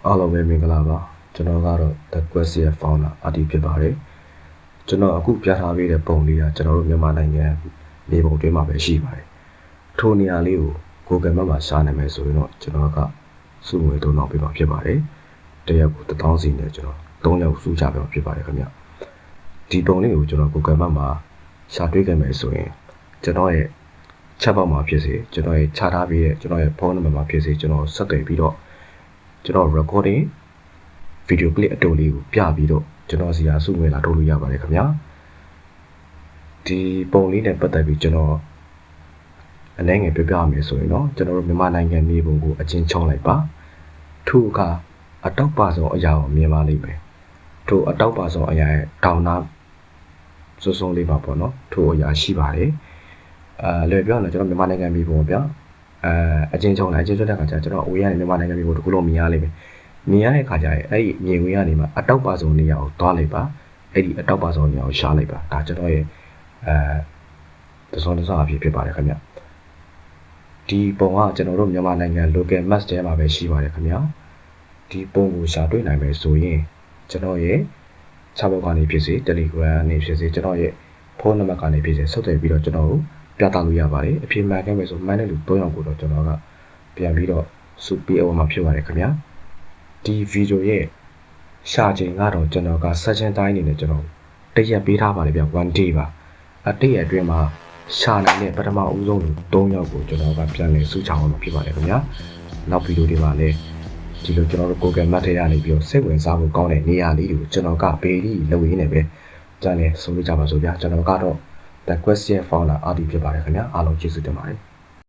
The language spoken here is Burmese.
အားလုံးပဲမင်္ဂလာပါကျွန်တော်ကတော့ The Quest ရဲ့ founder အာတီဖြစ်ပါတယ်ကျွန်တော်အခုပြထားပေးတဲ့ပုံလေးကကျွန်တော်တို့မြန်မာနိုင်ငံနေပုံတွင်းမှာပဲရှိပါတယ်ထိုနေရာလေးကို Google Map မှာရှာနိုင်မယ်ဆိုရင်တော့ကျွန်တော်ကစုငွေ$3000ပေးမှာဖြစ်ပါတယ်တရက်ကို$1000စီနဲ့ကျွန်တော်3ယောက်စုချပေးမှာဖြစ်ပါတယ်ခင်ဗျဒီပုံလေးကိုကျွန်တော် Google Map မှာရှာတွေ့ခဲ့မယ်ဆိုရင်ကျွန်တော်ရဲ့ chat box မှာဖြစ်စေကျွန်တော်ရဲ့ခြားထားပေးတဲ့ကျွန်တော်ရဲ့ဖုန်းနံပါတ်မှာဖြစ်စေကျွန်တော်ဆက်သွယ်ပြီးတော့ကျွန်တော် recording video clip အတူလေးကိုပြပြီးတော့ကျွန်တော်စီရာစုငွေလာထုတ်လို့ရပါတယ်ခင်ဗျာဒီပုံလေးနဲ့ပတ်သက်ပြီးကျွန်တော်အနေငယ်ပြပြရမယ်ဆိုရင်တော့ကျွန်တော်တို့မြန်မာနိုင်ငံနေပုံကိုအချင်းချုံလိုက်ပါထို့အခါအတောက်ပါဆုံးအရာကိုမြင်ပါလိမ့်မယ်ထို့အတောက်ပါဆုံးအရာရဲ့တောင်နာစုံစုံလေးပါပေါ့နော်ထို့အရာရှိပါတယ်လွယ်ပြောရင်ကျွန်တော်မြန်မာနိုင်ငံနေပုံဗျာအချင်းချုံလိုက်အချင်းချုံတဲ့အခါကျကျွန်တော်အဝေးကနေမြန်မာနိုင်ငံနေပုံတစ်ခုလုံးမြင်ရလိမ့်မယ်မြင်ရတဲ့ခါကျရင်အဲ့ဒီမြင်ဝင်ရနေမှာအတောက်ပါဆုံးနေရာကိုသွားလိုက်ပါအဲ့ဒီအတောက်ပါဆုံးနေရာကိုရှားလိုက်ပါဒါကျွန်တော်ရဲ့သစုံတစအဖြစ်ဖြစ်ပါတယ်ခင်ဗျဒီပုံကကျွန်တော်တို့မြန်မာနိုင်ငံ local map ထဲမှာပဲရှိပါတယ်ခင်ဗျဒီပုံကိုရှာတွေ့နိုင်မယ်ဆိုရင်ကျွန်တော်ရဲ့စာပေကနေဖြစ်စေ Telegram ကနေဖြစ်စေကျွန်တော်ရဲ့ဖုန်းနံပါတ်ကနေဖြစ်စေဆက်သွယ်ပြီးတော့ကျွန်တော်ကိုပြသလို့ရပါတယ်အဖြစ်မှန်ခဲ့မယ်ဆိုမှန်တဲ့လူ3ယောက်ကိုတော့ကျွန်တော်ကပြန်ပြီးတော့စုပေးအောင်မှာဖြစ်ပါတယ်ခင်ဗျဒီဗီဒီယိုရဲ့ရှာချိန်ကတော့ကျွန်တော်က session တိုင်းအနေနဲ့ကျွန်တော်တရက်ပေးထားပါတယ်ဗျ1 day ပါတရက်အတွင်းမှာရှာနိုင်တဲ့ပထမဦးဆုံးလူ3ယောက်ကိုကျွန်တော်ကပြန်လည်စုချအောင်မှာဖြစ်ပါတယ်ခင်ဗျာနောက်ဗီဒီယိုတွေမှာလည်းဒီလိုကျွန်တော်တို့ Google Map ထဲကနေပြီးတော့စိတ်ဝင်စားဖို့ကောင်းတဲ့နေရာလေးတွေကိုကျွန်တော်ကဘေးလေးလုပ်ရင်းနဲ့ပဲကြံနေဆုံးဖြတ်ကြပါစို့ဗျာကျွန်တော်ကတော့ The Quest ရဲ့ founder အာတီဖြစ်ပါတယ်ခင်ဗျာအားလုံးကျေးဇူးတင်ပါတယ်